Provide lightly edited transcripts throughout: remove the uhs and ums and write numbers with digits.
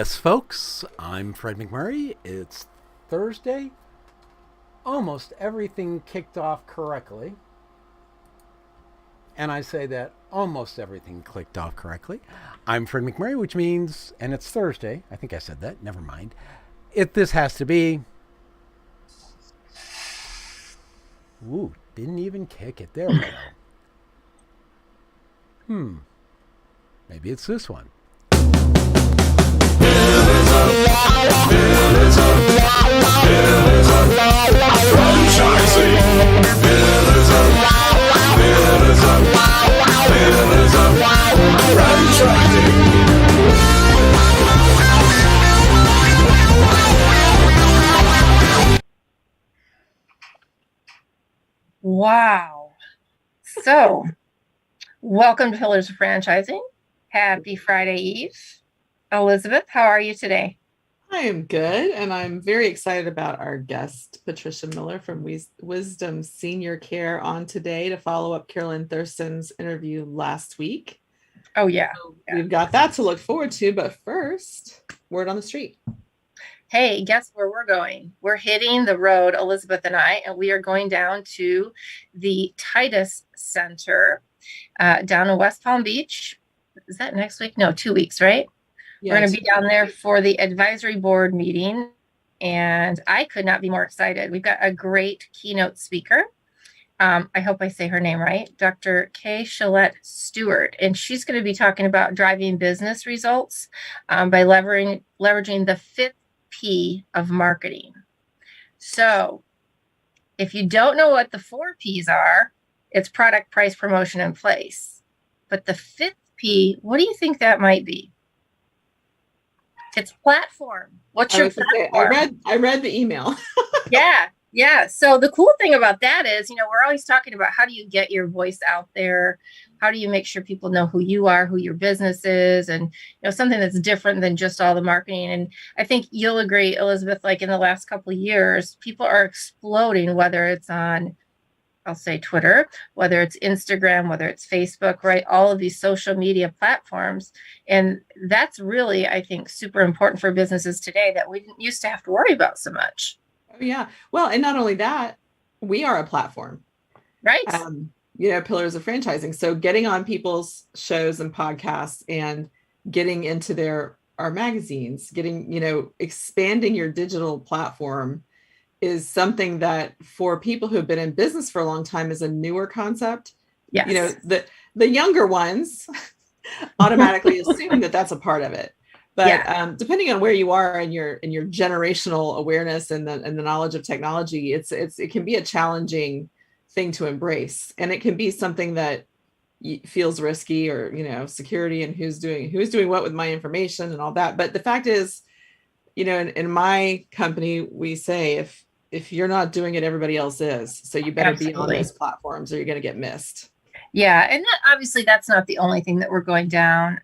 Yes, folks, I'm Fred McMurray. It's Thursday. Almost everything kicked off correctly. And I say that almost everything clicked off correctly. I'm Fred McMurray, which means, and it's Thursday. I think I said that. Never mind. This has to be. Ooh, didn't even kick it. There we go. Maybe it's this one. Wow. So, welcome to Pillars of Franchising. Happy Friday Eve. Elizabeth, how are you today? I am good, and I'm very excited about our guest, Patricia Miller from Wisdom Senior Care, on today to follow up Carolyn Thurston's interview last week. Oh, yeah. So we've got that to look forward to, but first, word on the street. Hey, guess where we're going? We're hitting the road, Elizabeth and I, and we are going down to the Titus Center down in West Palm Beach. Is that next week? No, 2 weeks, right? Yeah, we're going to be down there for the advisory board meeting, and I could not be more excited. We've got a great keynote speaker. I hope I say her name right, Dr. Kay Shalette Stewart, and she's going to be talking about driving business results by leveraging the fifth P of marketing. So if you don't know what the 4 P's are, it's product, price, promotion, and place. But the fifth P, what do you think that might be? It's platform. What's your platform? I read the email. Yeah. So the cool thing about that is, we're always talking about how do you get your voice out there? How do you make sure people know who you are, who your business is, and something that's different than just all the marketing. And I think you'll agree, Elizabeth, like in the last couple of years, people are exploding, whether it's on, I'll say Twitter, whether it's Instagram, whether it's Facebook, right? All of these social media platforms. And that's really, I think, super important for businesses today that we didn't used to have to worry about so much. Oh, yeah. Well, and not only that, we are a platform. Right. Pillars of Franchising. So getting on people's shows and podcasts and getting into our magazines, expanding your digital platform is something that for people who have been in business for a long time is a newer concept. Yes. The younger ones automatically assume that that's a part of it. But depending on where you are in your generational awareness and the knowledge of technology, it can be a challenging thing to embrace, and it can be something that feels risky, or security and who's doing what with my information and all that. But the fact is, in my company, we say if you're not doing it, everybody else is. So you better be on those platforms, or you're going to get missed. Yeah, and obviously that's not the only thing that we're going down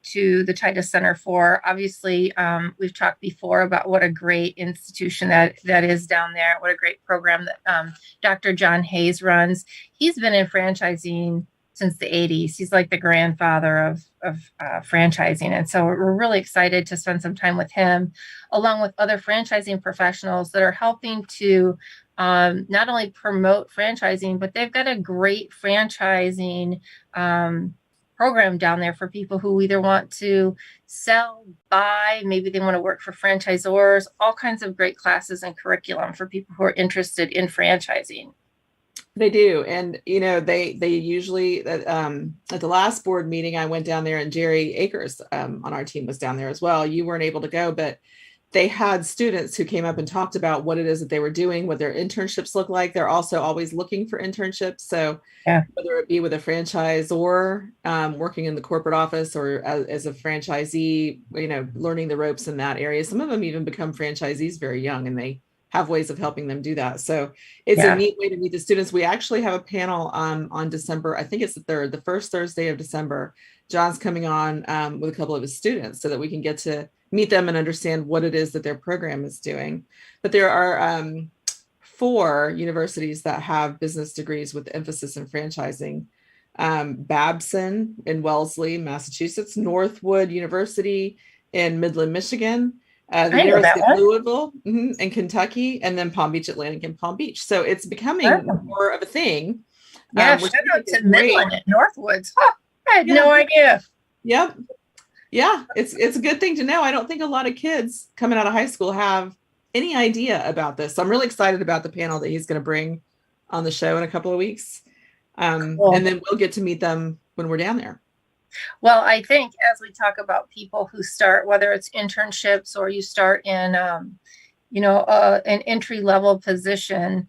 to the Titus Center for. Obviously, we've talked before about what a great institution that is down there. What a great program that Dr. John Hayes runs. He's been in franchising since the 80s. He's like the grandfather of franchising. And so we're really excited to spend some time with him, along with other franchising professionals that are helping to not only promote franchising, but they've got a great franchising program down there for people who either want to sell, buy, maybe they want to work for franchisors, all kinds of great classes and curriculum for people who are interested in franchising. They do. And, they usually, at the last board meeting, I went down there, and Jerry Akers on our team was down there as well. You weren't able to go, but they had students who came up and talked about what it is that they were doing, what their internships look like. They're also always looking for internships. So whether it be with a franchisor, working in the corporate office, or as a franchisee, learning the ropes in that area. Some of them even become franchisees very young, and they have ways of helping them do that. So it's a neat way to meet the students. We actually have a panel on December, I think it's the first Thursday of December. John's coming on with a couple of his students so that we can get to meet them and understand what it is that their program is doing. But there are 4 universities that have business degrees with emphasis in franchising. Babson in Wellesley, Massachusetts, Northwood University in Midland, Michigan, the I know University that of one. Louisville, and Kentucky, and then Palm Beach Atlantic and Palm Beach. So it's becoming Oh. more of a thing. Yeah, Which shout I out think to is great. Midland at Northwoods. Huh, I had Yeah. no idea. Yep. Yeah, it's a good thing to know. I don't think a lot of kids coming out of high school have any idea about this. So I'm really excited about the panel that he's going to bring on the show in a couple of weeks. Cool. And then we'll get to meet them when we're down there. Well, I think as we talk about people who start, whether it's internships or you start in, an entry-level position,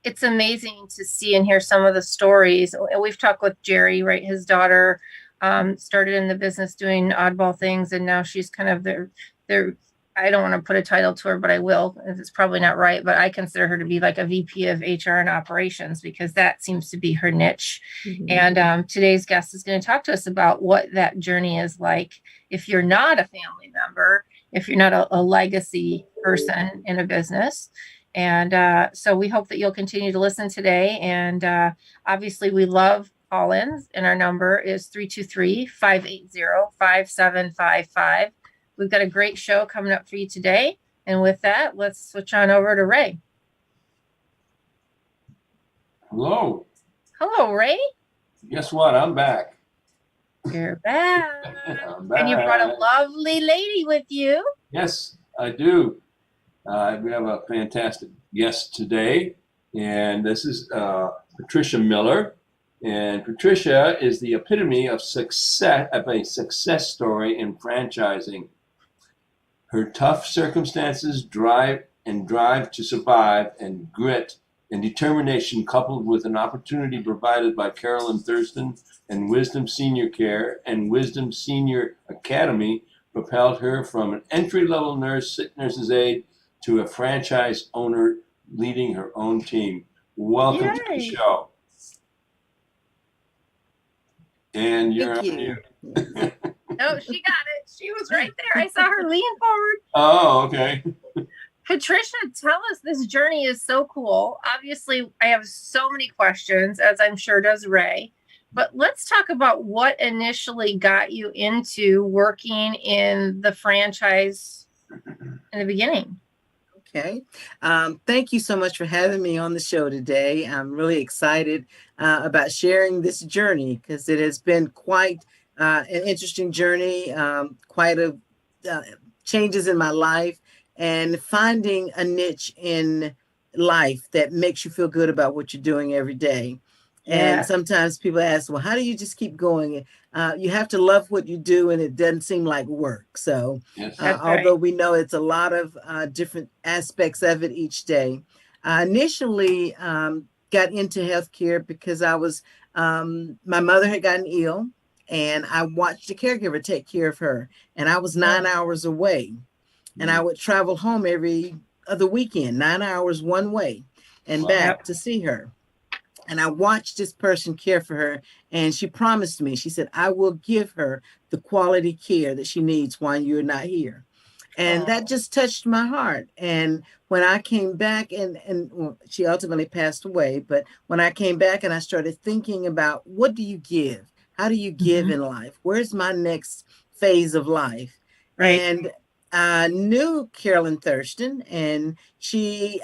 it's amazing to see and hear some of the stories. We've talked with Jerry, right? His daughter started in the business doing oddball things, and now she's kind of their I don't want to put a title to her, but I will. It's probably not right, but I consider her to be like a VP of HR and operations because that seems to be her niche. Mm-hmm. And today's guest is going to talk to us about what that journey is like if you're not a family member, if you're not a legacy person in a business. And so we hope that you'll continue to listen today. And obviously, we love call-ins, and our number is 323-580-5755. We've got a great show coming up for you today. And with that, let's switch on over to Ray. Hello. Hello, Ray. Guess what? I'm back. You're back. I'm back. And you brought a lovely lady with you. Yes, I do. We have a fantastic guest today, and this is Patricia Miller. And Patricia is the epitome of success, of a success story in franchising. Her tough circumstances, drive to survive, and grit and determination, coupled with an opportunity provided by Carolyn Thurston and Wisdom Senior Care and Wisdom Senior Academy, propelled her from an entry-level nurse's aide to a franchise owner leading her own team. Welcome to the show. And you're on mute. No, she got it. She was right there. I saw her lean forward. Oh, okay. Patricia, tell us, this journey is so cool. Obviously, I have so many questions, as I'm sure does Ray. But let's talk about what initially got you into working in the franchise in the beginning. Okay. Thank you so much for having me on the show today. I'm really excited about sharing this journey because it has been quite an interesting journey, quite a changes in my life, and finding a niche in life that makes you feel good about what you're doing every day. And sometimes people ask, well, how do you just keep going? You have to love what you do, and it doesn't seem like work. So although we know it's a lot of different aspects of it each day, I initially got into healthcare because I was, my mother had gotten ill, and I watched a caregiver take care of her, and I was 9 hours away, and I would travel home every other weekend, 9 hours one way and back to see her. And I watched this person care for her, and she promised me, she said, I will give her the quality care that she needs while you're not here. And that just touched my heart. And when I came back, and well, she ultimately passed away, but when I came back and I started thinking about what do you give? How do you give in life? Where's my next phase of life? Right. And I knew Carolyn Thurston, and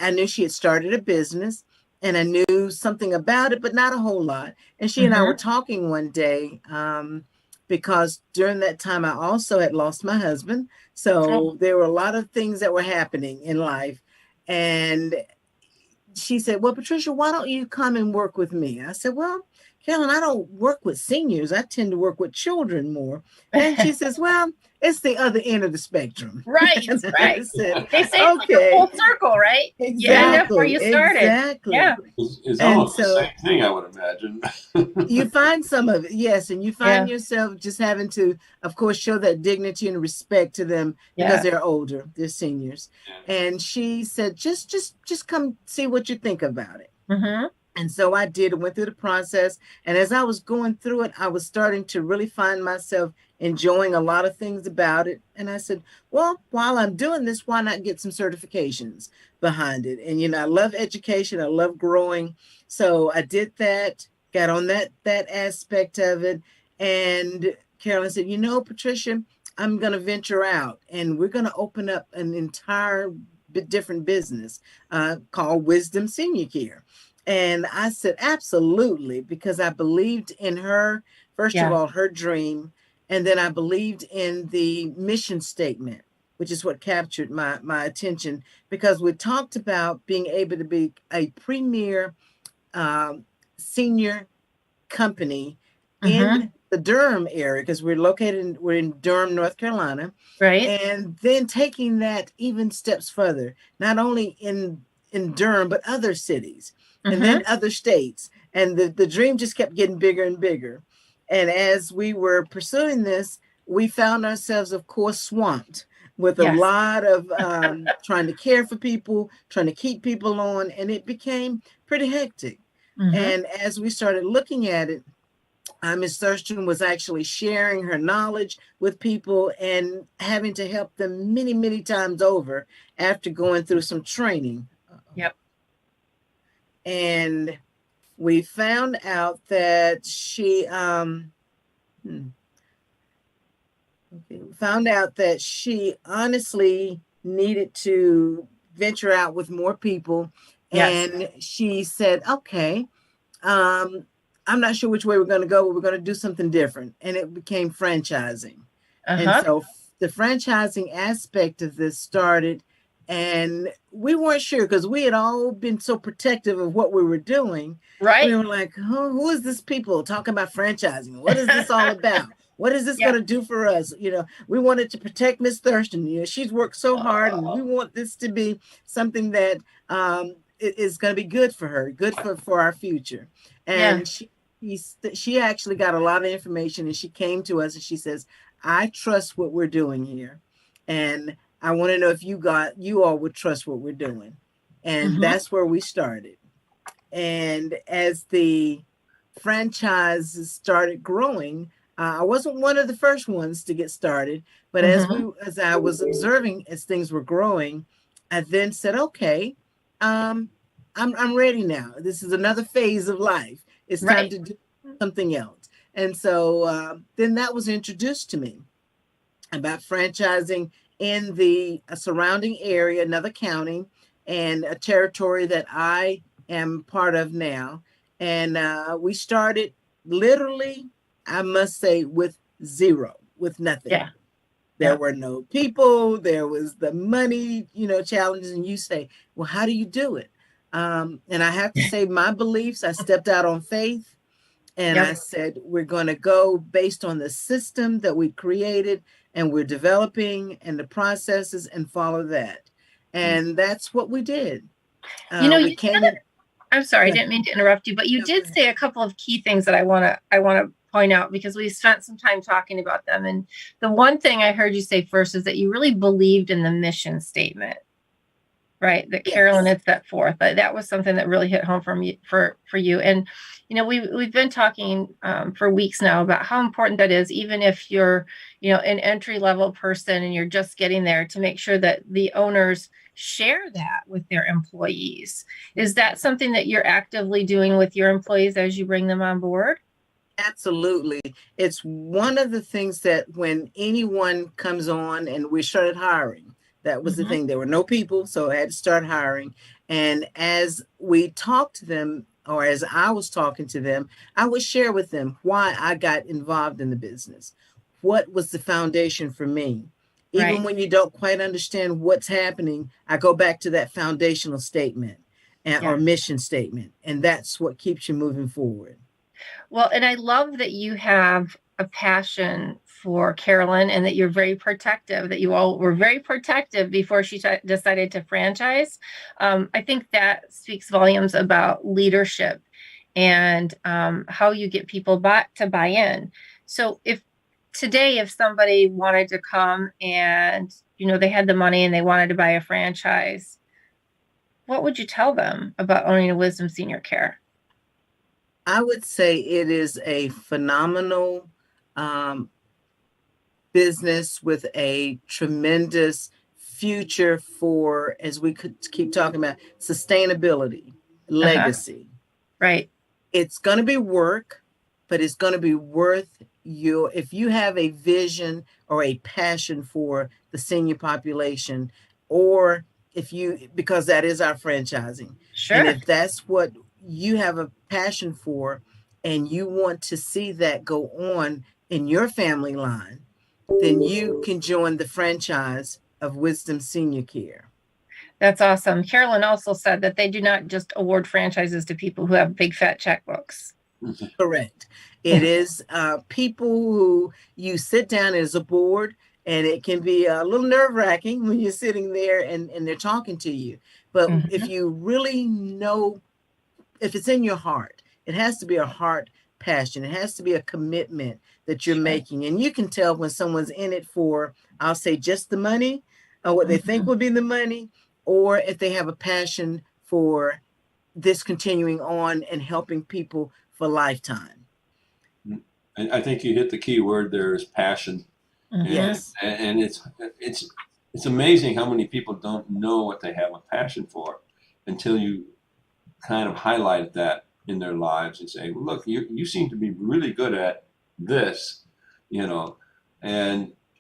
I knew she had started a business, and I knew something about it, but not a whole lot. And she and I were talking one day because during that time, I also had lost my husband. So there were a lot of things that were happening in life. And she said, well, Patricia, why don't you come and work with me? I said, well, Carolyn, I don't work with seniors. I tend to work with children more. And she says, well, it's the other end of the spectrum. Right, right. Said, they say it's like a full circle, right? Exactly. You end up where you started. Exactly. Yeah. It's almost the same thing, I would imagine. You find some of it, yes. And you find yourself just having to, of course, show that dignity and respect to them because they're older, they're seniors. And she said, just come see what you think about it. And so I did. I went through the process. And as I was going through it, I was starting to really find myself enjoying a lot of things about it. And I said, well, while I'm doing this, why not get some certifications behind it? And, I love education. I love growing. So I did that, got on that aspect of it. And Carolyn said, Patricia, I'm going to venture out and we're going to open up an entire different business called Wisdom Senior Care. And I said, absolutely, because I believed in her, first of all, her dream. And then I believed in the mission statement, which is what captured my attention, because we talked about being able to be a premier senior company in the Durham area, because we're in Durham, North Carolina. Right. And then taking that even steps further, not only in Durham, but other cities and then other states. And the dream just kept getting bigger and bigger. And as we were pursuing this, we found ourselves, of course, swamped with a lot of trying to care for people, trying to keep people on, and it became pretty hectic. And as we started looking at it, Ms. Thurston was actually sharing her knowledge with people and having to help them many, many times over after going through some training. Yep. And we found out that she honestly needed to venture out with more people. And she said, okay, I'm not sure which way we're going to go, but we're going to do something different. And it became franchising. And so the franchising aspect of this started, and we weren't sure because we had all been so protective of what we were doing. Right. We were like, who is this people talking about franchising? What is this all about? What is this going to do for us? You know, we wanted to protect Miss Thurston. You know, she's worked so hard, and we want this to be something that is going to be good for her, good for our future. And she actually got a lot of information, and she came to us and she says, I trust what we're doing here. And I want to know if you all would trust what we're doing. And that's where we started. And as the franchise started growing, I wasn't one of the first ones to get started, but as I was observing as things were growing, I then said, okay, I'm ready now. This is another phase of life. It's time to do something else. And so then that was introduced to me about franchising in the surrounding area, another county, and a territory that I am part of now. And we started literally, I must say, with zero, with nothing. Yeah. There were no people. There was the money, challenges. And you say, well, how do you do it? And I have to say my beliefs, I stepped out on faith and I said, we're going to go based on the system that we created and we're developing and the processes and follow that. And that's what we did. I'm sorry, I didn't mean to interrupt you, but you did say a couple of key things that I want to point out because we spent some time talking about them. And the one thing I heard you say first is that you really believed in the mission statement, right? That Carolyn had set forth. That was something that really hit home for you. And we've been talking for weeks now about how important that is, even if you're an entry level person and you're just getting there, to make sure that the owners share that with their employees. Is that something that you're actively doing with your employees as you bring them on board? Absolutely. It's one of the things that when anyone comes on, and we started hiring, that was the thing. There were no people, so I had to start hiring. And as we talked to them, or as I was talking to them, I would share with them why I got involved in the business. What was the foundation for me? Even when you don't quite understand what's happening, I go back to that foundational statement or mission statement. And that's what keeps you moving forward. Well, and I love that you have a passion for Carolyn and that you're very protective, that you all were very protective before she decided to franchise. I think that speaks volumes about leadership and how you get people to buy in. So if somebody wanted to come and, they had the money and they wanted to buy a franchise, what would you tell them about owning a Wisdom Senior Care? I would say it is a phenomenal business with a tremendous future for, as we could keep talking about, sustainability, legacy. Right. It's going to be work, but it's going to be worth if you have a vision or a passion for the senior population, or because that is our franchising, Sure. and if that's what you have a passion for, and you want to see that go on in your family line, then you can join the franchise of Wisdom Senior Care. That's awesome. Carolyn also said that they do not just award franchises to people who have big fat checkbooks. Correct. It is people who you sit down as a board, and it can be a little nerve-wracking when you're sitting there and they're talking to you. But if you really know, if it's in your heart, it has to be a heart passion. It has to be a commitment that you're making. And you can tell when someone's in it for, I'll say, just the money, or what they think would be the money, or if they have a passion for this continuing on and helping people for lifetime. And I think you hit the key word there is passion. Yes. And it's amazing how many people don't know what they have a passion for until you kind of highlight that in their lives and say, well, look, you seem to be really good at this, and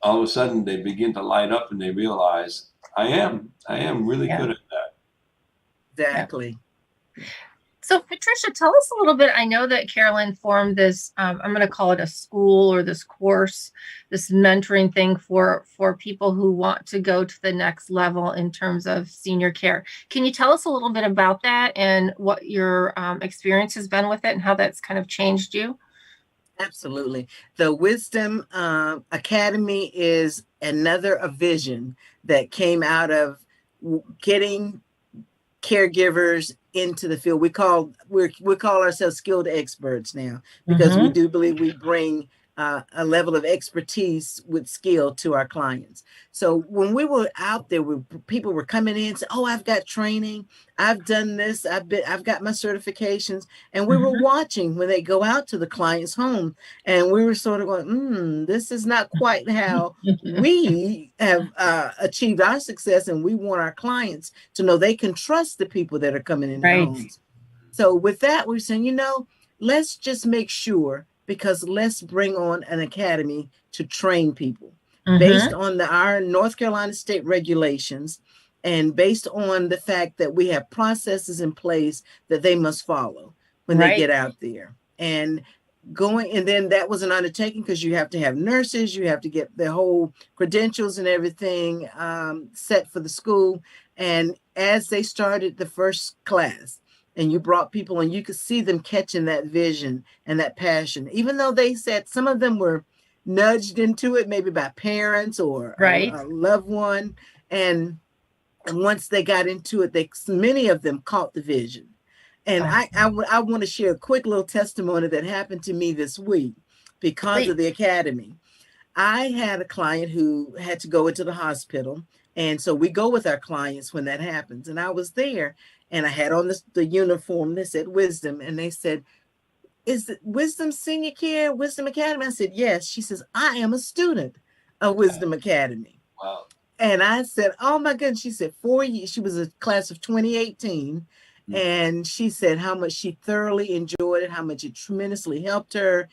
all of a sudden they begin to light up and they realize I am really good at that. Exactly. So Patricia, tell us a little bit. I know that Carolyn formed this, I'm going to call it a school or this course, this mentoring thing for people who want to go to the next level in terms of senior care. Can you tell us a little bit about that and what your experience has been with it and how that's kind of changed you? Absolutely. The Wisdom Academy is another vision that came out of getting caregivers into the field. We call ourselves skilled experts now, because we do believe we bring a level of expertise with skill to our clients. So when we were out there, people were coming in and saying, "Oh, I've got training. I've done this. I've got my certifications." And we were watching when they go out to the client's home, and we were sort of going, "This is not quite how we have achieved our success." And we want our clients to know they can trust the people that are coming in their homes. So with that, we're saying, let's just make sure, because let's bring on an academy to train people based on our North Carolina state regulations, and based on the fact that we have processes in place that they must follow when they get out there. And then that was an undertaking, because you have to have nurses, you have to get the whole credentials and everything set for the school. And as they started the first class, and you brought people, and you could see them catching that vision and that passion, even though they said some of them were nudged into it, maybe by parents or a loved one. And once they got into it, many of them caught the vision. And I want to share a quick little testimony that happened to me this week because of the academy. I had a client who had to go into the hospital. And so we go with our clients when that happens. And I was there, and I had on the uniform that said Wisdom. And they said, "Is it Wisdom Senior Care, Wisdom Academy?" I said, "Yes." She says, "I am a student of Wisdom Academy." Wow. And I said, "Oh my goodness." She said 4 years. She was a class of 2018. And she said how much she thoroughly enjoyed it, how much it tremendously helped her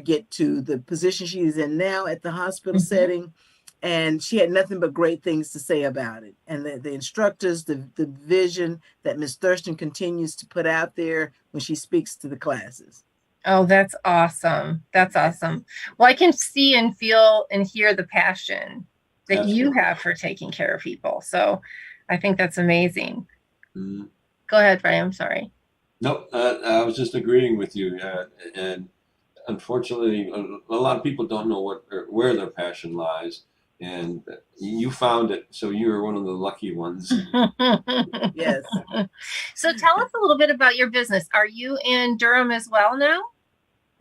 get to the position she is in now at the hospital setting. And she had nothing but great things to say about it. And the instructors, the vision that Ms. Thurston continues to put out there when she speaks to the classes. Oh, that's awesome. That's awesome. Well, I can see and feel and hear the passion that you have for taking care of people. So I think that's amazing. Go ahead, Brian. I'm sorry. No, I was just agreeing with you. And unfortunately, a lot of people don't know where their passion lies. And you found it, so you were one of the lucky ones. Yes. So tell us a little bit about your business. Are you in Durham as well now?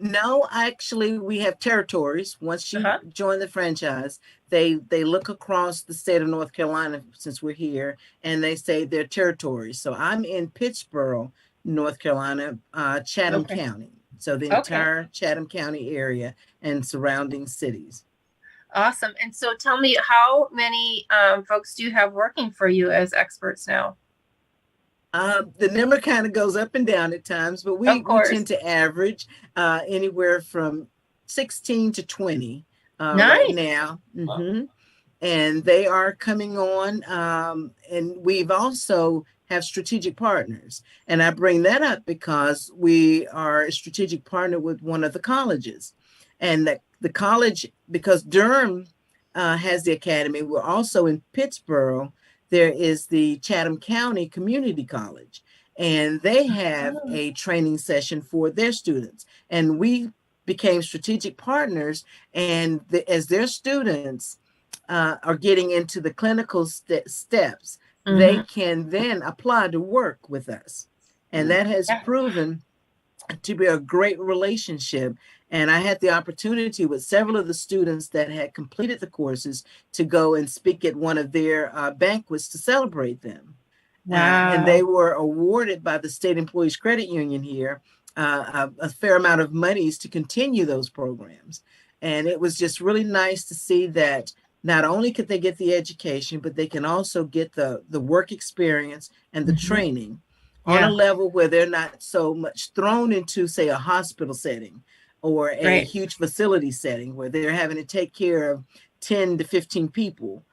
No, actually, we have territories. Once you join the franchise, they look across the state of North Carolina, since we're here, and they say they're territories. So I'm in Pittsboro, North Carolina, Chatham County. So the entire Chatham County area and surrounding cities. Awesome. And so tell me, how many folks do you have working for you as experts now? The number kind of goes up and down at times, but we tend to average anywhere from 16 to 20 Nice. right now. And they are coming on. And we've also have strategic partners. And I bring that up because we are a strategic partner with one of the colleges. And the college, because Durham has the academy, we're also in Pittsburgh. There is the Chatham County Community College, and they have a training session for their students. And we became strategic partners. And as their students are getting into the clinical steps, they can then apply to work with us. And that has proven to be a great relationship. And I had the opportunity with several of the students that had completed the courses to go and speak at one of their banquets to celebrate them. Wow. And they were awarded by the State Employees Credit Union here a fair amount of monies to continue those programs. And it was just really nice to see that not only could they get the education, but they can also get the work experience and the training on a level where they're not so much thrown into, say, a hospital setting or a huge facility setting where they're having to take care of 10 to 15 people.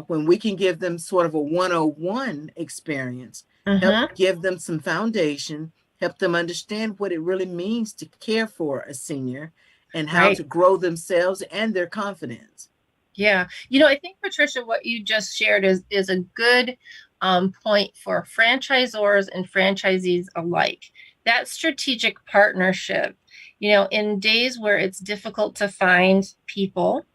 When we can give them sort of a 101 experience, help give them some foundation, help them understand what it really means to care for a senior and how to grow themselves and their confidence. Yeah. You know, I think, Patricia, what you just shared is a good point for franchisors and franchisees alike. That strategic partnership, you know, in days where it's difficult to find people,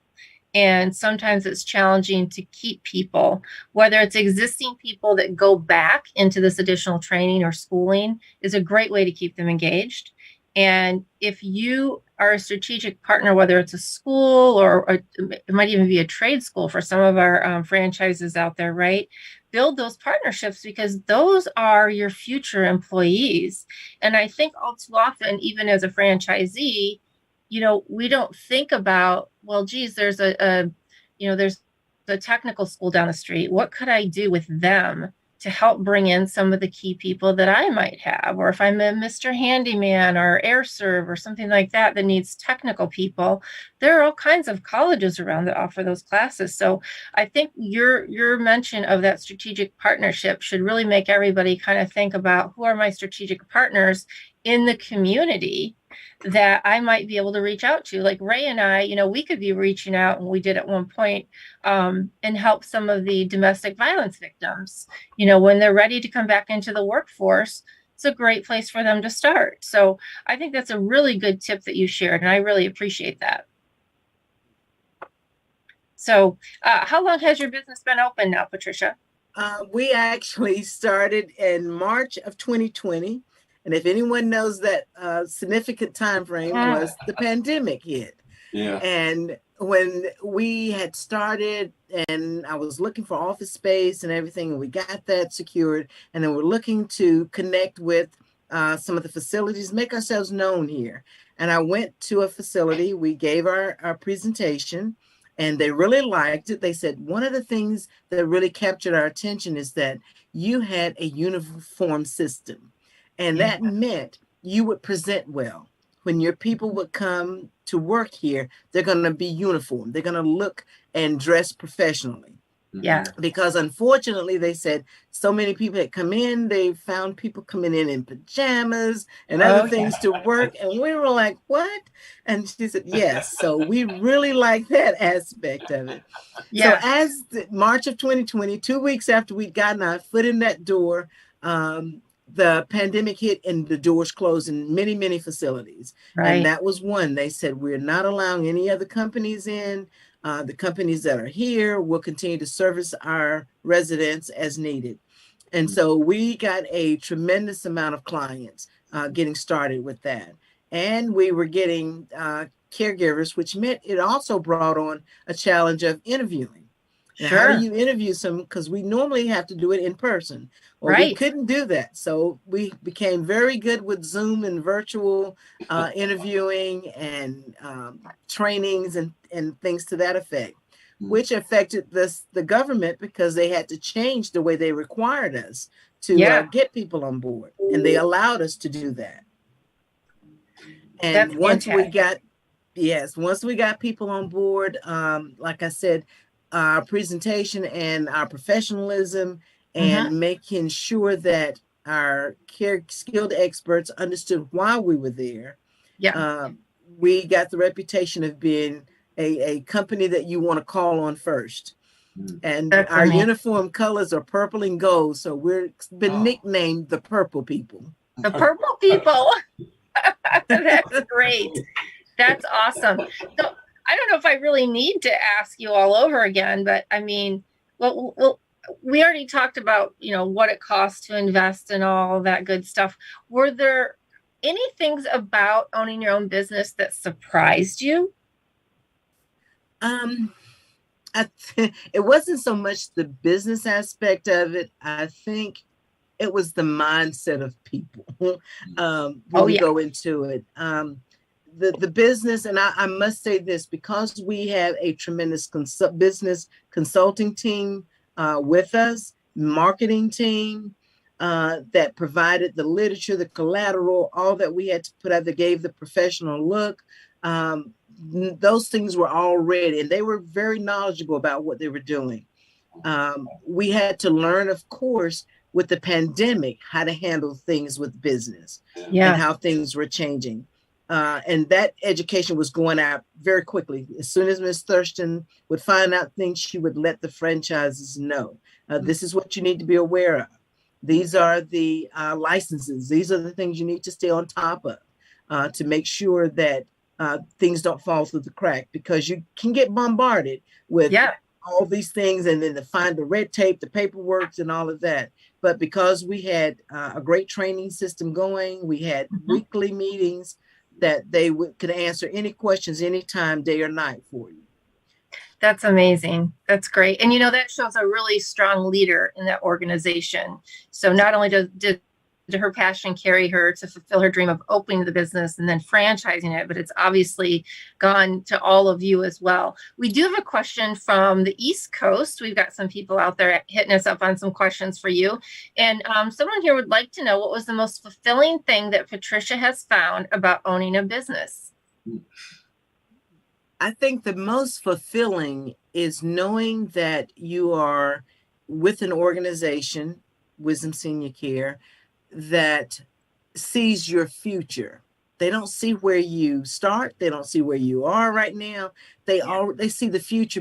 and sometimes it's challenging to keep people, whether it's existing people that go back into this additional training or schooling, is a great way to keep them engaged. And if you are a strategic partner, whether it's a school or it might even be a trade school for some of our franchises out there, right? Build those partnerships because those are your future employees. And I think all too often, even as a franchisee, you know, we don't think about, well, geez, there's there's a technical school down the street. What could I do with them to help bring in some of the key people that I might have? Or if I'm a Mr. Handyman or Air Serve or something like that that needs technical people, there are all kinds of colleges around that offer those classes. So I think your mention of that strategic partnership should really make everybody kind of think about, who are my strategic partners in the community that I might be able to reach out to. Like Ray and I, you know, we could be reaching out, and we did at one point, and help some of the domestic violence victims, you know, when they're ready to come back into the workforce. It's a great place for them to start. So I think that's a really good tip that you shared, and I really appreciate that. So how long has your business been open now, Patricia? We actually started in March of 2020. And if anyone knows that significant time frame was the pandemic hit. Yeah. And when we had started and I was looking for office space and everything, and we got that secured, and then we're looking to connect with some of the facilities, make ourselves known here. And I went to a facility, we gave our presentation, and they really liked it. They said, one of the things that really captured our attention is that you had a uniform system. And that meant you would present well. When your people would come to work here, they're going to be uniform. They're going to look and dress professionally. Yeah. Because unfortunately, they said so many people had come in, they found people coming in pajamas and other things to work. And we were like, what? And she said, yes. So we really like that aspect of it. Yeah. So as March of 2020, 2 weeks after we'd gotten our foot in that door, the pandemic hit and the doors closed in many, many facilities. Right. And that was one. They said, we're not allowing any other companies in. The companies that are here will continue to service our residents as needed. And so we got a tremendous amount of clients getting started with that. And we were getting caregivers, which meant it also brought on a challenge of interviewing. Now, how do you interview some? Because we normally have to do it in person. Well, we couldn't do that. So we became very good with Zoom and virtual interviewing and trainings and things to that effect, which affected the government because they had to change the way they required us to get people on board. And they allowed us to do that. And once we got Yes, once we got people on board, like I said, our presentation and our professionalism and making sure that our care skilled experts understood why we were there. Yeah. We got the reputation of being a company that you want to call on first. And That's our amazing. uniform colors are purple and gold, so we're been nicknamed the Purple People. The Purple People. That's great. That's awesome. So I don't know if I really need to ask you all over again, but I mean, well, we already talked about, what it costs to invest and all that good stuff. Were there any things about owning your own business that surprised you? It wasn't so much the business aspect of it. I think it was the mindset of people when we go into it. The business, and I must say this, because we have a tremendous business consulting team with us, marketing team that provided the literature, the collateral, all that we had to put out that gave the professional look. Those things were all ready, and they were very knowledgeable about what they were doing. We had to learn, of course, with the pandemic, how to handle things with business and how things were changing. And that education was going out very quickly. As soon as Ms. Thurston would find out things, she would let the franchises know. This is what you need to be aware of. These are the licenses. These are the things you need to stay on top of to make sure that things don't fall through the crack, because you can get bombarded with all these things and then to find the red tape, the paperwork and all of that. But because we had a great training system going, we had weekly meetings that they could answer any questions anytime, day or night for you. That's amazing. That's great. And that shows a really strong leader in that organization. So not only did her passion carry her to fulfill her dream of opening the business and then franchising it, but it's obviously gone to all of you as well. We do have a question from the East Coast. We've got some people out there hitting us up on some questions for you. And someone here would like to know, what was the most fulfilling thing that Patricia has found about owning a business? I think the most fulfilling is knowing that you are with an organization, Wisdom Senior Care, that sees your future. They don't see where you start. They don't see where you are right now. They see the future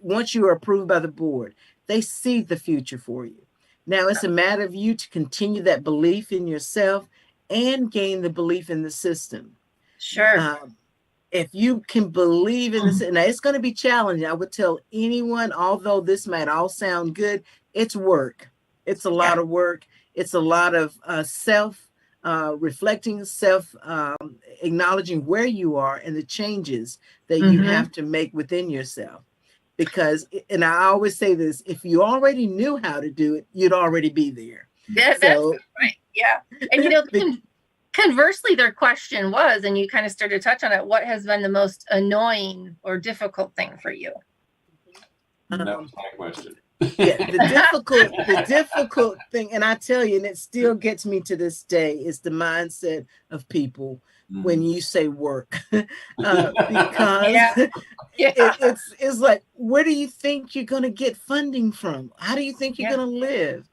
once you are approved by the board. They see the future for you. Now it's a matter of you to continue that belief in yourself and gain the belief in the system. Sure. If you can believe in this, and it's going to be challenging. I would tell anyone, although this might all sound good, it's work. It's a lot of work. It's a lot of self-reflecting, acknowledging where you are and the changes that you have to make within yourself. Because, and I always say this, if you already knew how to do it, you'd already be there. Yeah, that's right. Yeah. And conversely, their question was, and you kind of started to touch on it, what has been the most annoying or difficult thing for you? That was my question. The difficult thing, and I tell you, and it still gets me to this day, is the mindset of people when you say work. Because it's like, where do you think you're going to get funding from? How do you think you're going to live?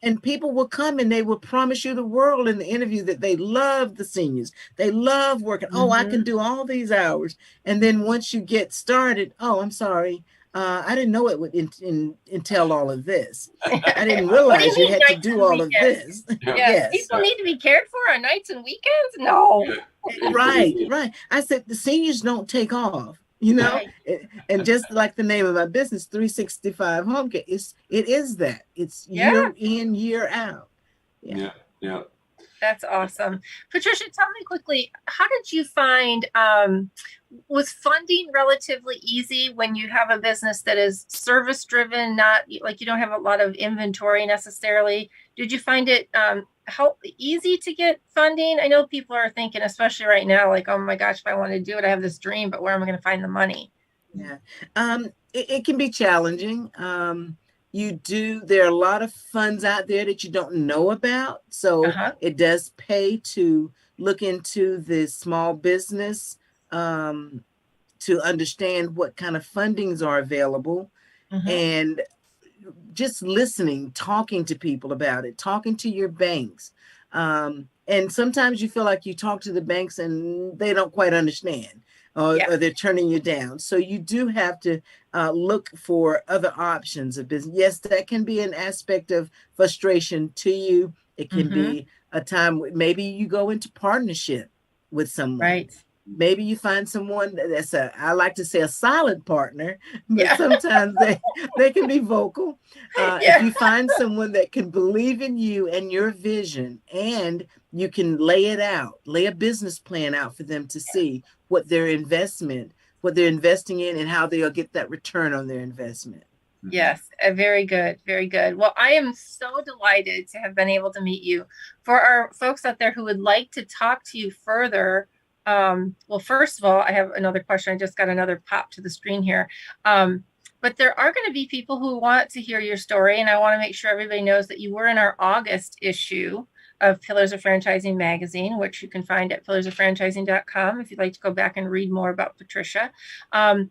And people will come and they will promise you the world in the interview that they love the seniors. They love working. Oh, I can do all these hours. And then once you get started, oh, I'm sorry. I didn't know it would entail all of this. I didn't realize you had to do all of this. Yes. People need to be cared for on nights and weekends? No. Right. I said the seniors don't take off, and just like the name of my business, 365 Home Care, it is that. It's year in, year out. Yeah. That's awesome. Patricia, tell me quickly, how did you find, was funding relatively easy when you have a business that is service driven, not like you don't have a lot of inventory necessarily? Did you find it easy to get funding? I know people are thinking, especially right now, like, oh my gosh, if I want to do it, I have this dream, but where am I going to find the money? Yeah. It can be challenging. there are a lot of funds out there that you don't know about. So it does pay to look into the small business to understand what kind of fundings are available, and just listening, talking to people about it, talking to your banks. And sometimes you feel like you talk to the banks and they don't quite understand, or they're turning you down. So you do have to look for other options of business. Yes, that can be an aspect of frustration to you. It can be a time maybe you go into partnership with someone. Right. Maybe you find someone that's I like to say a solid partner, but sometimes they can be vocal. If you find someone that can believe in you and your vision, and you can lay a business plan out for them to see what they're investing in, and how they'll get that return on their investment. Yes, very good, very good. Well, I am so delighted to have been able to meet you. For our folks out there who would like to talk to you further, well, first of all, I have another question. I just got another pop to the screen here. But there are going to be people who want to hear your story, and I want to make sure everybody knows that you were in our August issue of Pillars of Franchising magazine, which you can find at pillarsoffranchising.com if you'd like to go back and read more about Patricia. And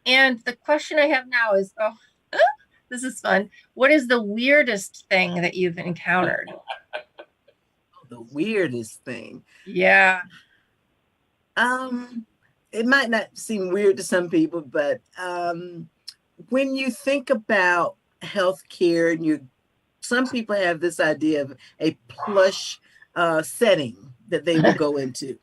the question I have now is, this is fun. What is the weirdest thing that you've encountered? The weirdest thing? Yeah. It might not seem weird to some people, but when you think about healthcare, and some people have this idea of a plush setting that they will go into.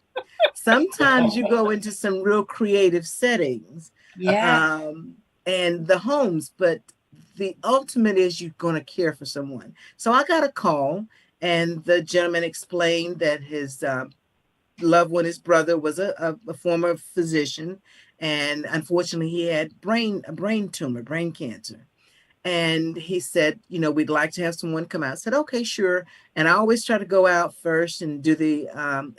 Sometimes you go into some real creative settings, and the homes, but the ultimate is you're going to care for someone. So I got a call, and the gentleman explained that his loved one, his brother, was a former physician, and unfortunately he had a brain tumor, brain cancer. And he said, we'd like to have someone come out. I said, okay, sure. And I always try to go out first and do the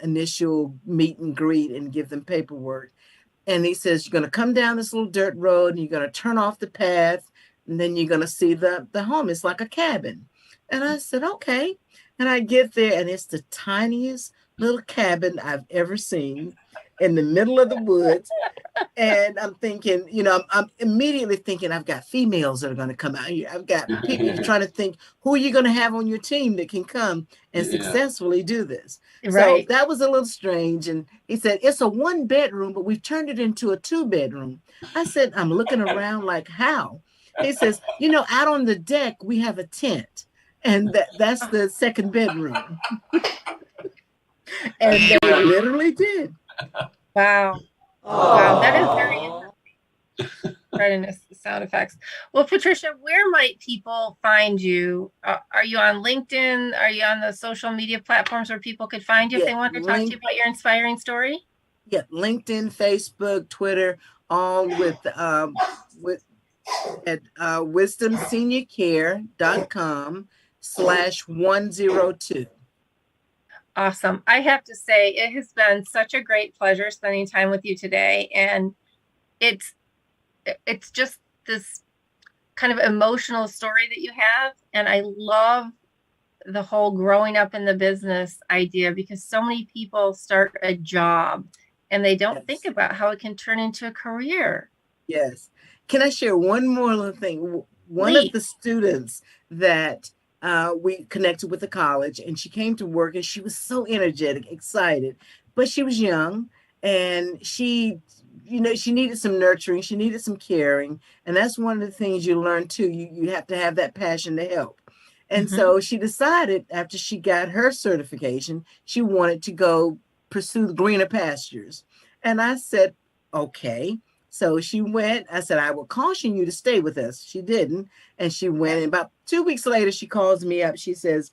initial meet and greet and give them paperwork. And he says, you're going to come down this little dirt road, and you're going to turn off the path, and then you're going to see the home. It's like a cabin. And I said, okay. And I get there, and it's the tiniest little cabin I've ever seen in the middle of the woods. And I'm thinking, I'm immediately thinking, I've got females that are going to come out here. I've got people trying to think, who are you going to have on your team that can come and successfully do this? Right. So that was a little strange. And he said, it's a 1-bedroom, but we've turned it into a 2-bedroom. I said, I'm looking around like, how? He says, out on the deck, we have a tent, and that's the 2nd bedroom. And they literally did. Wow. Wow, that is very interesting. Right in the sound effects. Well, Patricia, where might people find you? Are you on LinkedIn? Are you on the social media platforms where people could find you if they want to talk to you about your inspiring story? Yeah, LinkedIn, Facebook, Twitter, all at wisdomseniorcare.com/102. Awesome. I have to say, it has been such a great pleasure spending time with you today. And it's just this kind of emotional story that you have. And I love the whole growing up in the business idea, because so many people start a job and they don't think about how it can turn into a career. Yes. Can I share one more little thing? One of the students that we connected with the college, and she came to work, and she was so energetic, excited, but she was young, and she needed some nurturing. She needed some caring. And that's one of the things you learn too. You have to have that passion to help. And so she decided, after she got her certification, she wanted to go pursue greener pastures. And I said, okay. So she went. I said, I would caution you to stay with us. She didn't. And she went. And about 2 weeks later, she calls me up. She says,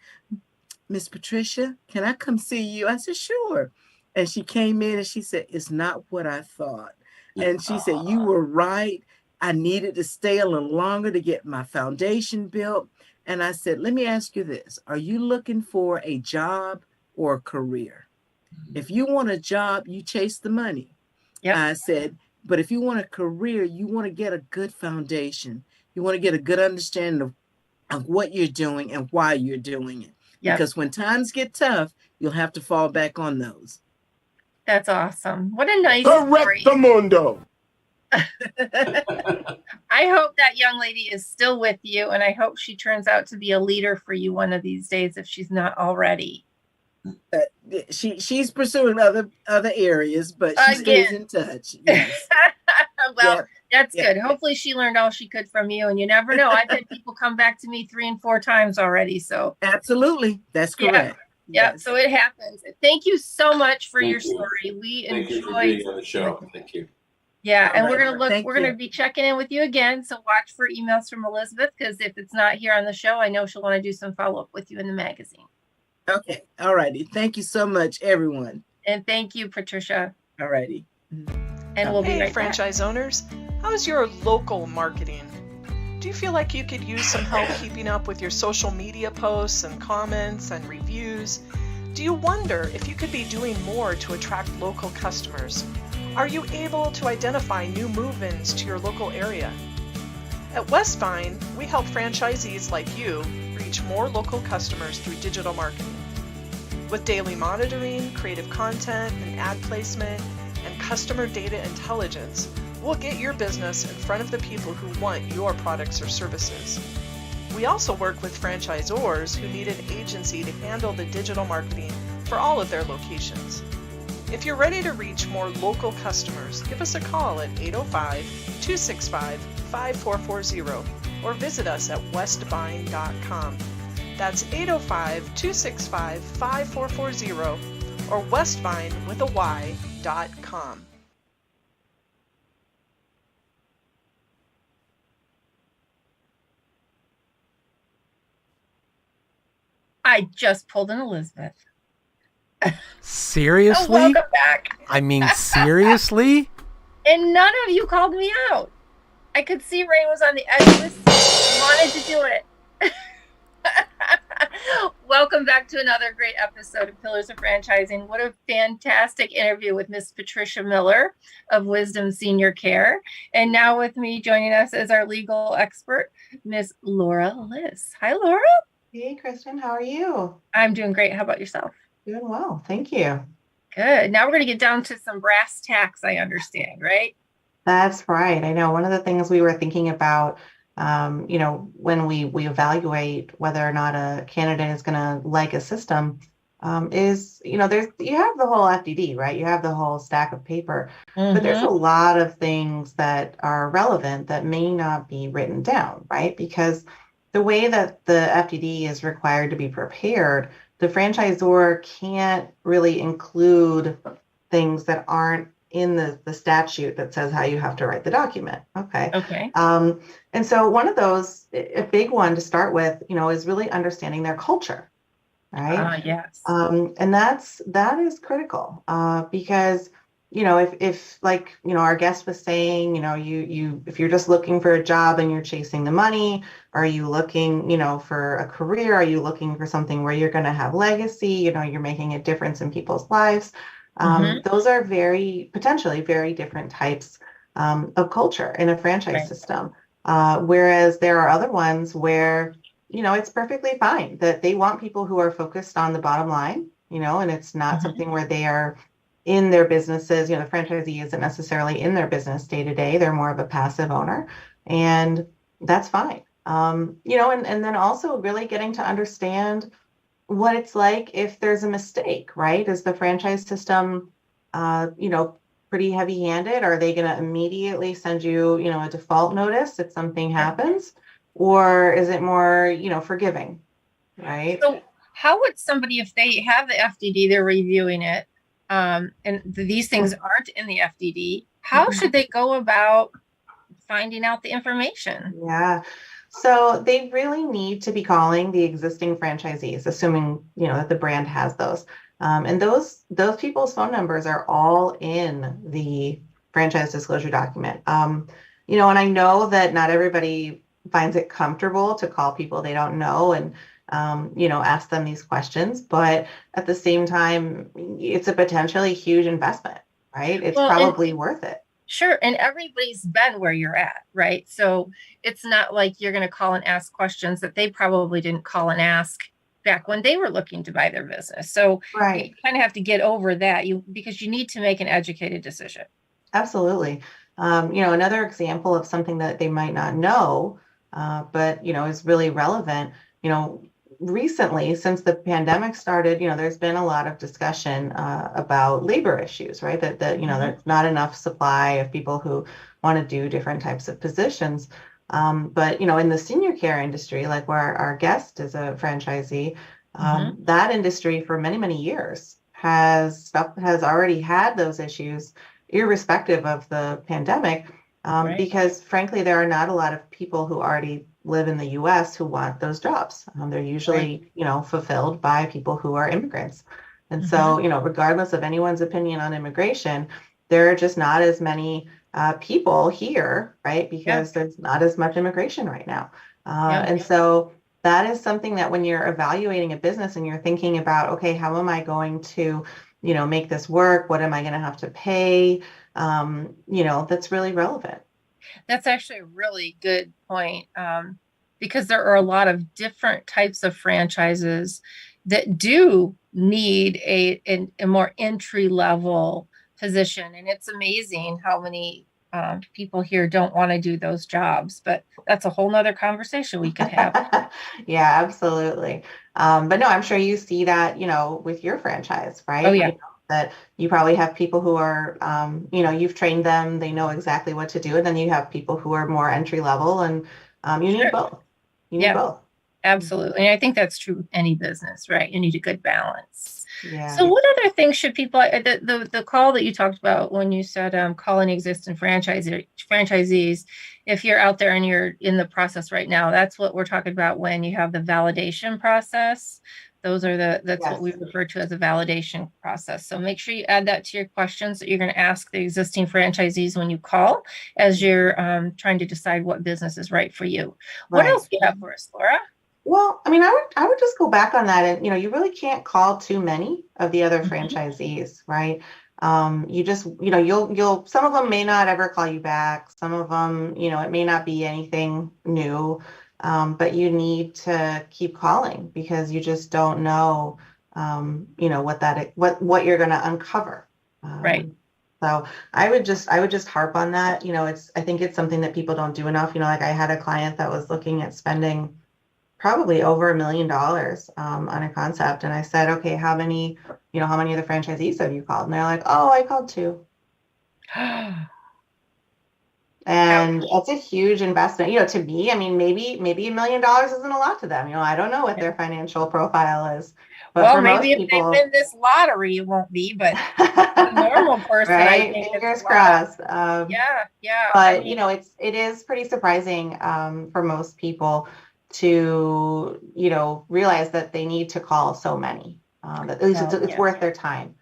Miss Patricia, can I come see you? I said, sure. And she came in and she said, it's not what I thought. And she said, you were right. I needed to stay a little longer to get my foundation built. And I said, let me ask you this. Are you looking for a job or a career? If you want a job, you chase the money. Yep. I said, but if you want a career, you want to get a good foundation. You want to get a good understanding of of what you're doing and why you're doing it. Yep. Because when times get tough, you'll have to fall back on those. That's awesome. What a nice story. Correctamundo. I hope that young lady is still with you, and I hope she turns out to be a leader for you one of these days if she's not already. She's pursuing other areas, but she stays in touch. Yes. Well, Yep. that's Yep. good. Hopefully she learned all she could from you, and you never know. I've had people come back to me 3 and 4 times already. So Absolutely. That's Yeah. correct. yeah, Yes. so it happens. Thank you so much for Thank your you. story. We Thank you for enjoyed. being on the show. Thank you. Yeah, and All we're right. gonna look. Thank We're you. gonna be checking in with you again. So watch for emails from Elizabeth, because if it's not here on the show, I know she'll want to do some follow up with you in the magazine. Okay. All righty. Thank you so much, everyone. And thank you, Patricia. All righty. And we'll be Hey, right franchise owners, how's your local marketing? Do you feel like you could use some help keeping up with your social media posts and comments and reviews? Do you wonder if you could be doing more to attract local customers? Are you able to identify new move-ins to your local area? At Westvine, we help franchisees like you reach more local customers through digital marketing. With daily monitoring, creative content, and ad placement, and customer data intelligence, we'll get your business in front of the people who want your products or services. We also work with franchisors who need an agency to handle the digital marketing for all of their locations. If you're ready to reach more local customers, give us a call at 805-265-5440 or visit us at westvine.com. That's 805-265-5440 or westvine.com. I just pulled an Elizabeth. Seriously? Welcome back. I mean, seriously? And none of you called me out. I could see Ray was on the edge of his seat, wanted to do it. Welcome back to another great episode of Pillars of Franchising. What a fantastic interview with Miss Patricia Miller of Wisdom Senior Care. And now with me joining us as our legal expert, Miss Laura Liss. Hi, Laura. Hey, Kristin, how are you? I'm doing great. How about yourself? Doing well, thank you. Good. Now we're going to get down to some brass tacks, I understand, right? That's right. I know one of the things we were thinking about, when we evaluate whether or not a candidate is going to like a system, is, you have the whole FDD, right? You have the whole stack of paper, but there's a lot of things that are relevant that may not be written down, right? Because the way that the FDD is required to be prepared, the franchisor can't really include things that aren't in the statute that says how you have to write the document. Okay. And so one of those, a big one to start with, is really understanding their culture, right? Yes. And that is critical because, if like, our guest was saying, if you're just looking for a job and you're chasing the money, are you looking, for a career? Are you looking for something where you're going to have legacy? You're making a difference in people's lives. Those are potentially very different types of culture in a franchise system. Whereas there are other ones where, it's perfectly fine that they want people who are focused on the bottom line, and it's not something where they are in their businesses. The franchisee isn't necessarily in their business day to day. They're more of a passive owner, and that's fine. And then also really getting to understand what it's like if there's a mistake, right? Is the franchise system, pretty heavy-handed? Are they going to immediately send you, a default notice if something happens? Or is it more, forgiving, right? So how would somebody, if they have the FDD, they're reviewing it, and these things aren't in the FDD, how should they go about finding out the information? Yeah. So they really need to be calling the existing franchisees, assuming, that the brand has those. And those people's phone numbers are all in the franchise disclosure document. And I know that not everybody finds it comfortable to call people they don't know and, ask them these questions, but at the same time, it's a potentially huge investment, right? It's probably worth it. Sure. And everybody's been where you're at, right? So it's not like you're going to call and ask questions that they probably didn't call and ask back when they were looking to buy their business. So Right. you kind of have to get over that because you need to make an educated decision. Absolutely. Another example of something that they might not know, but is really relevant. Recently, since the pandemic started, there's been a lot of discussion about labor issues, right? That there's not enough supply of people who want to do different types of positions. But in the senior care industry, like where our guest is a franchisee, that industry for many, many years has already had those issues, irrespective of the pandemic, Right. because frankly, there are not a lot of people who already live in the U.S. who want those jobs. They're usually, fulfilled by people who are immigrants. And so, regardless of anyone's opinion on immigration, there are just not as many people here, right? Because there's not as much immigration right now. And so that is something that when you're evaluating a business and you're thinking about, okay, how am I going to make this work? What am I going to have to pay? That's really relevant. That's actually a really good point, because there are a lot of different types of franchises that do need a more entry level position. And it's amazing how many people here don't want to do those jobs, but that's a whole nother conversation we could have. Yeah, absolutely. But no, I'm sure you see that, with your franchise, right? Oh, yeah. That you probably have people who are, you've trained them, they know exactly what to do. And then you have people who are more entry level, and you need both. You need both. Absolutely. And I think that's true with any business, right? You need a good balance. Yeah. So what other things should people, the call that you talked about when you said calling existing franchisees, if you're out there and you're in the process right now, that's what we're talking about when you have the validation process. That's what we refer to as a validation process. So make sure you add that to your questions that you're going to ask the existing franchisees when you call, as you're trying to decide what business is right for you. What else do you have for us, Laura? Well, I mean, I would just go back on that, and you really can't call too many of the other franchisees, right? You just you'll some of them may not ever call you back. Some of them, it may not be anything new, but you need to keep calling because you just don't know, what you're going to uncover. Right. So I would just harp on that. I think it's something that people don't do enough. Like I had a client that was looking at spending probably over $1 million on a concept. And I said, okay, how many of the franchisees have you called? And they're like, oh, I called 2. And that's a huge investment, to me. I mean, maybe $1 million isn't a lot to them. I don't know what their financial profile is. But well, for maybe most if people, they win this lottery, it won't be, but the normal person, right? I think Fingers crossed. Yeah. But it is pretty surprising for most people to realize that they need to call so many. That at least it's worth their time.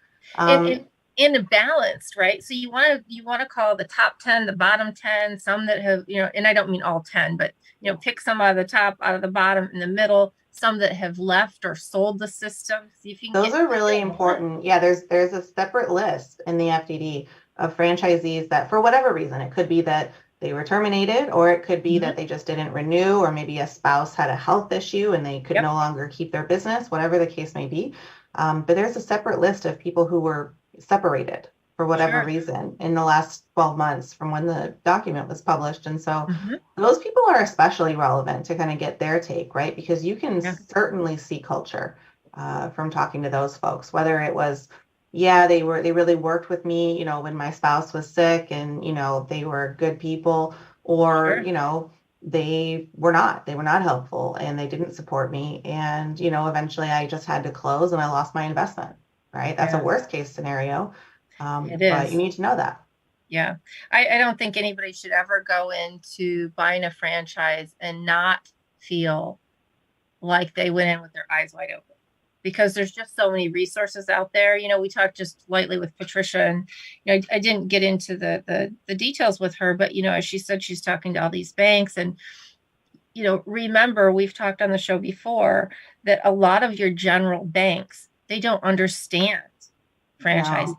In a balanced, right? So you want to call the top 10, the bottom 10, some that have, and I don't mean all 10, but pick some out of the top, out of the bottom, in the middle, some that have left or sold the system. See if you can. Those are really important. Yeah, there's a separate list in the FDD of franchisees that, for whatever reason, it could be that they were terminated, or it could be that they just didn't renew, or maybe a spouse had a health issue and they could no longer keep their business, whatever the case may be. But there's a separate list of people who were separated for whatever reason in the last 12 months from when the document was published. And so those people are especially relevant to kind of get their take, right? Because you can certainly see culture from talking to those folks, whether it was, they really worked with me, when my spouse was sick, and, they were good people, or, they were not helpful and they didn't support me. And, eventually I just had to close and I lost my investment, right? That's a worst case scenario. It is. But you need to know that. Yeah. I don't think anybody should ever go into buying a franchise and not feel like they went in with their eyes wide open, because there's just so many resources out there. We talked just lightly with Patricia, and I didn't get into the details with her, but as she said, she's talking to all these banks, and remember, we've talked on the show before that a lot of your general banks, they don't understand franchising. No,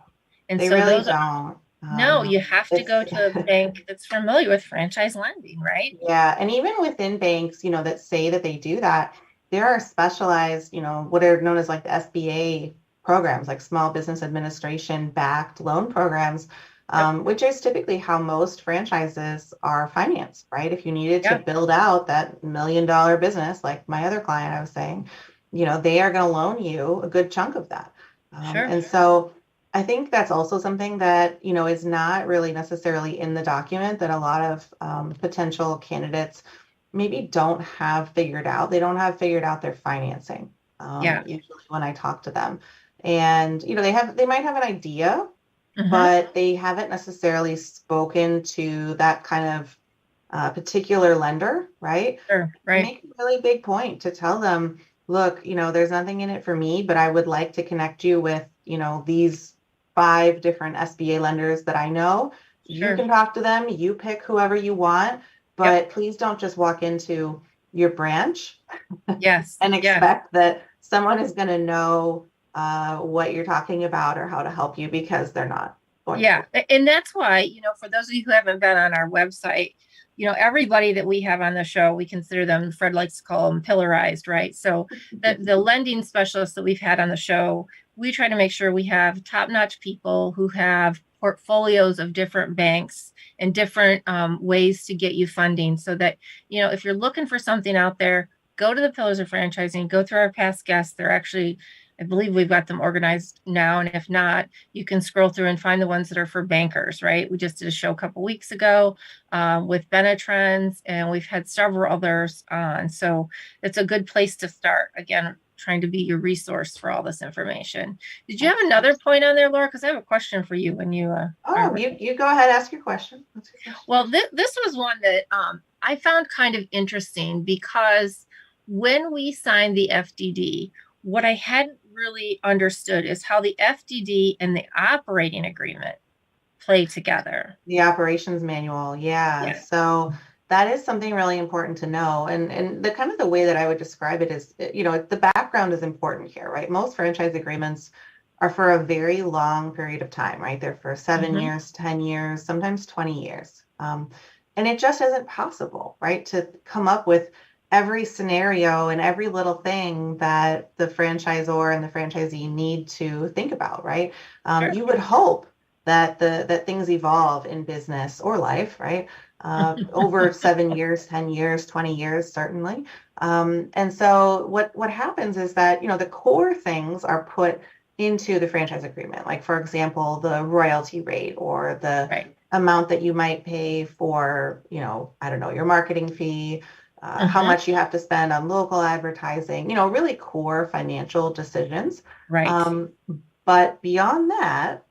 and they really don't. No, you have to go It's to a bank that's familiar with franchise lending, right? Yeah, and even within banks, that say that they do that, there are specialized, what are known as like the SBA programs, like Small Business Administration backed loan programs, Yep. which is typically how most franchises are financed, right? If you needed to Yeah. build out that $1 million business, like my other client I was saying, they are going to loan you a good chunk of that. Sure. And so I think that's also something that, is not really necessarily in the document that a lot of potential candidates maybe don't have figured out. They don't have figured out their financing, Yeah. usually when I talk to them. And, they might have an idea, Mhm. but they haven't necessarily spoken to that kind of particular lender, right? Sure. Right. Make a really big point to tell them, look, there's nothing in it for me, but I would like to connect you with, these 5 different SBA lenders that I know. You Sure. can talk to them, you pick whoever you want, but please don't just walk into your branch Yes. and Yeah. expect that someone is going to know what you're talking about or how to help you, because they're not going to. Yeah. And that's why, for those of you who haven't been on our website, everybody that we have on the show, we consider them, Fred likes to call them pillarized, right? So the lending specialists that we've had on the show, we try to make sure we have top-notch people who have portfolios of different banks and different ways to get you funding, so that, if you're looking for something out there, go to the Pillars of Franchising, go through our past guests. They're actually, I believe we've got them organized now. And if not, you can scroll through and find the ones that are for bankers, right? We just did a show a couple weeks ago with Benetrends, and we've had several others on. So it's a good place to start. Again, trying to be your resource for all this information. Did you have another point on there, Laura? Because I have a question for you when you. You go ahead, ask your question. Well, this was one that I found kind of interesting, because when we signed the FDD, what I hadn't really understood is how the FDD and the operating agreement play together. The operations manual, yeah. So that is something really important to know. And the kind of the way that I would describe it is, the background is important here, right? Most franchise agreements are for a very long period of time, right? They're for 7 years, 10 years, sometimes 20 years. And it just isn't possible, right, to come up with every scenario and every little thing that the franchisor and the franchisee need to think about, right? Sure. You would hope that that things evolve in business or life, right? Over 7 years, 10 years, 20 years, certainly. And so what happens is that, the core things are put into the franchise agreement. Like, for example, the royalty rate, or the amount that you might pay for, I don't know, your marketing fee, how much you have to spend on local advertising, really core financial decisions. Right. But beyond that,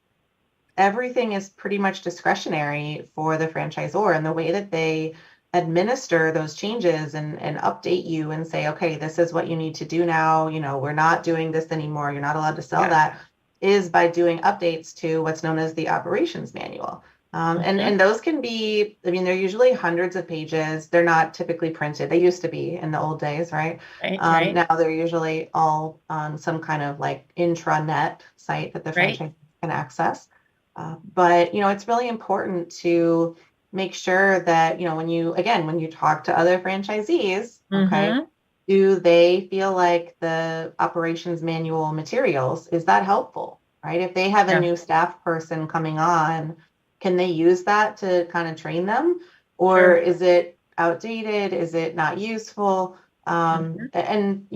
everything is pretty much discretionary for the franchisor, and the way that they administer those changes and update you and say, okay, this is what you need to do now. We're not doing this anymore. You're not allowed to sell that, is by doing updates to what's known as the operations manual. And those can be, they're usually hundreds of pages. They're not typically printed. They used to be in the old days, right? Now they're usually all on some kind of like intranet site that the franchise can access. But, it's really important to make sure that, when you talk to other franchisees, okay, do they feel like the operations manual materials, is that helpful, right? If they have a new staff person coming on, can they use that to kind of train them? Or is it outdated? Is it not useful? And,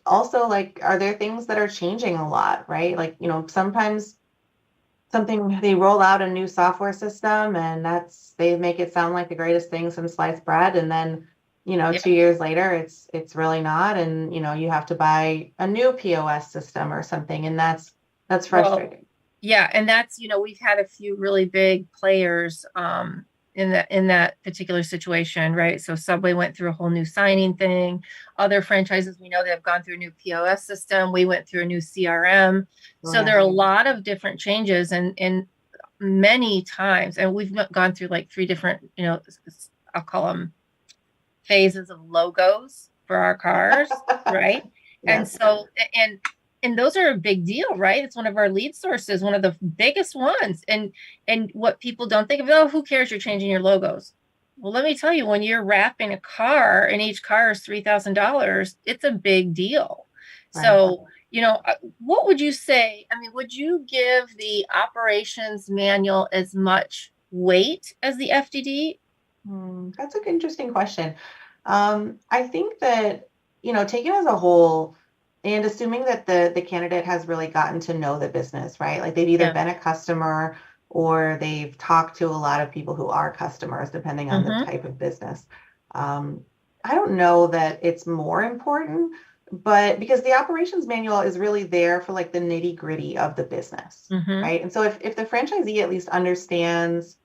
also, like, are there things that are changing a lot, right? Like, sometimes they roll out a new software system, and they make it sound like the greatest thing since sliced bread. And then, 2 years later, it's really not. And, you have to buy a new POS system or something. And that's frustrating. Well, yeah. And that's, we've had a few really big players in that particular situation, right? So Subway went through a whole new signing thing. Other franchises, we know, they have gone through a new POS system. We went through a new CRM. So there are a lot of different changes, and many times, and we've gone through like 3 different, I'll call them phases of logos for our cars, right? And so, and And those are a big deal, right? It's one of our lead sources, one of the biggest ones. And what people don't think of, oh, who cares? You're changing your logos. Well, let me tell you, when you're wrapping a car and each car is $3,000, it's a big deal. Right. So, what would you say? I mean, would you give the operations manual as much weight as the FDD? That's an interesting question. I think that, taken as a whole, and assuming that the candidate has really gotten to know the business, right? Like they've either been a customer or they've talked to a lot of people who are customers, depending on the type of business. I don't know that it's more important, but because the operations manual is really there for like the nitty gritty of the business, right? And so if the franchisee at least understands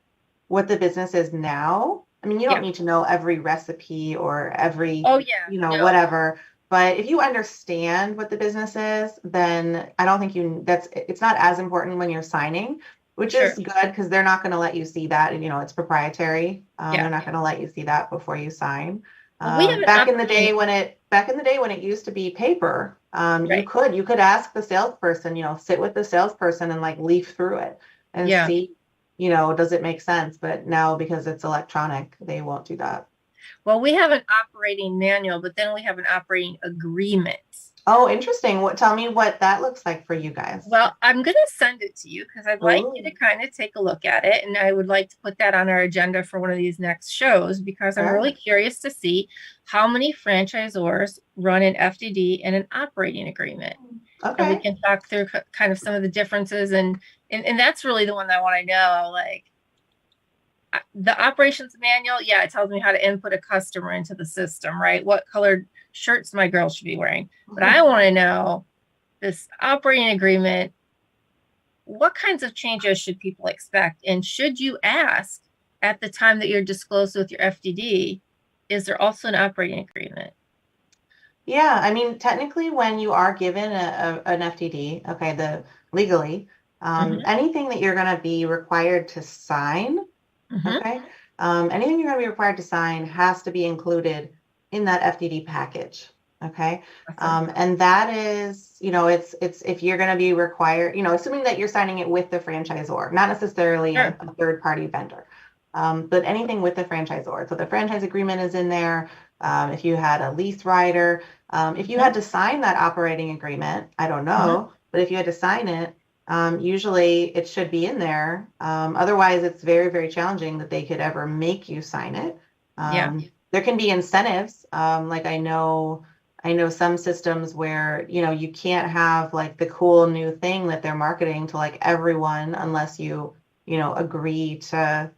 what the business is now, I mean, you don't need to know every recipe or every, whatever. But if you understand what the business is, then I don't think it's not as important when you're signing, which is good because they're not going to let you see that. It's proprietary. They're not going to let you see that before you sign. Back in the day when it used to be paper, you could ask the salesperson, sit with the salesperson and like leaf through it and see, does it make sense? But now because it's electronic, they won't do that. Well, we have an operating manual, but then we have an operating agreement. Oh, interesting. Tell me what that looks like for you guys. Well, I'm going to send it to you because I'd like you to kind of take a look at it. And I would like to put that on our agenda for one of these next shows because I'm really curious to see how many franchisors run an FDD and an operating agreement. Okay. And we can talk through kind of some of the differences. And that's really the one that I want to know, like, the operations manual, it tells me how to input a customer into the system, right? What colored shirts my girls should be wearing. But I want to know this operating agreement, what kinds of changes should people expect? And should you ask at the time that you're disclosed with your FDD, is there also an operating agreement? Yeah, I mean, technically when you are given an FDD, legally, anything that you're going to be required to sign, anything you're going to be required to sign has to be included in that FDD package. Okay. And that is, it's if you're going to be required, assuming that you're signing it with the franchisor, not necessarily a third party vendor, but anything with the franchisor. So the franchise agreement is in there. If you had a lease rider, if you had to sign that operating agreement, I don't know, but if you had to sign it, usually it should be in there. Otherwise, it's very, very challenging that they could ever make you sign it. There can be incentives. Like I know some systems where, you can't have like the cool new thing that they're marketing to like everyone unless you, agree to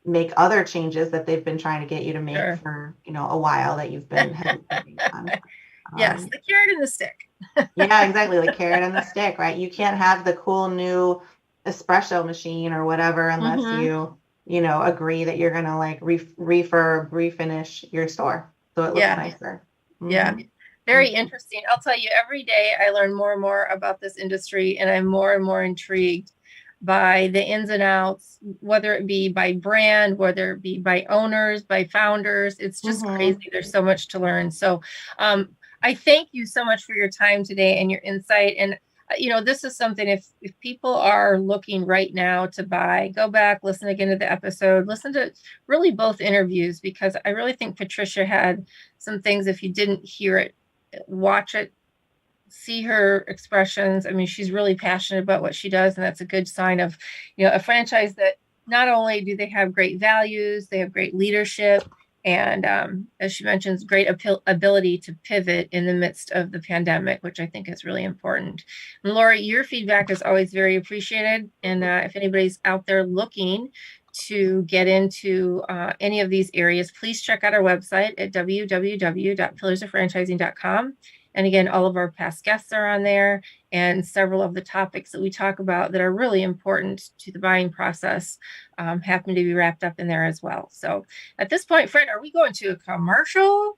make other changes that they've been trying to get you to make for, a while that you've been hesitating on. Yes, the carrot and the stick. Yeah, exactly. The carrot and the stick, right? You can't have the cool new espresso machine or whatever unless you agree that you're going to like refurb, refinish your store. So it looks nicer. Yeah. Very interesting. I'll tell you, every day I learn more and more about this industry and I'm more and more intrigued by the ins and outs, whether it be by brand, whether it be by owners, by founders. It's just crazy. There's so much to learn. So I thank you so much for your time today and your insight. And, this is something, if people are looking right now to buy, go back, listen again to the episode, listen to really both interviews, because I really think Patricia had some things, if you didn't hear it, watch it, see her expressions. I mean, she's really passionate about what she does. And that's a good sign of, a franchise that not only do they have great values, they have great leadership, and as she mentions, great ability to pivot in the midst of the pandemic, which I think is really important. And Lori, your feedback is always very appreciated. And if anybody's out there looking to get into any of these areas, please check out our website at www.pillarsoffranchising.com. And again, all of our past guests are on there, and several of the topics that we talk about that are really important to the buying process happen to be wrapped up in there as well. So at this point, Fred, are we going to a commercial?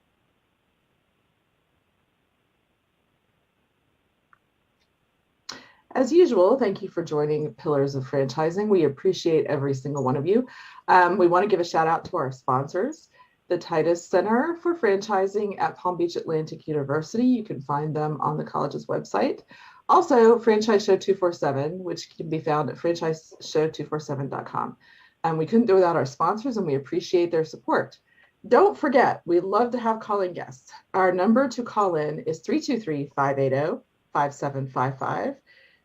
As usual, thank you for joining Pillars of Franchising. We appreciate every single one of you. We want to give a shout out to our sponsors, the Titus Center for Franchising at Palm Beach Atlantic University. You can find them on the college's website. Also, Franchise Show 247, which can be found at franchiseshow247.com. We couldn't do without our sponsors, and we appreciate their support. Don't forget, we love to have calling guests. Our number to call in is 323-580-5755.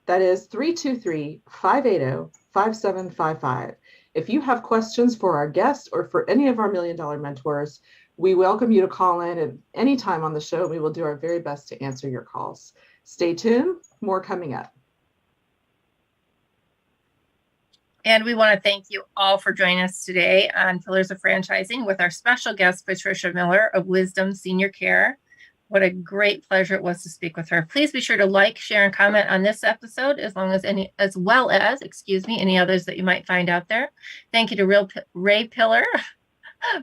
That is 323-580-5755. If you have questions for our guest or for any of our Million Dollar mentors, we welcome you to call in at any time on the show. We will do our very best to answer your calls. Stay tuned, more coming up. And we want to thank you all for joining us today on Pillars of Franchising with our special guest, Patricia Miller of Wisdom Senior Care. What a great pleasure it was to speak with her. Please be sure to like, share, and comment on this episode, as well as any others that you might find out there. Thank you to Ray Pillar.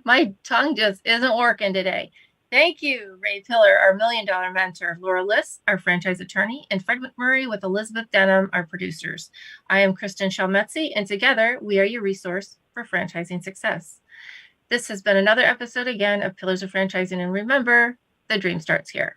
My tongue just isn't working today. Thank you, Ray Pillar, our Million Dollar mentor, Laura Liss, our franchise attorney, and Fred McMurray with Elizabeth Denham, our producers. I am Kristin Selmeczy, and together we are your resource for franchising success. This has been another episode again of Pillars of Franchising, and remember, the dream starts here.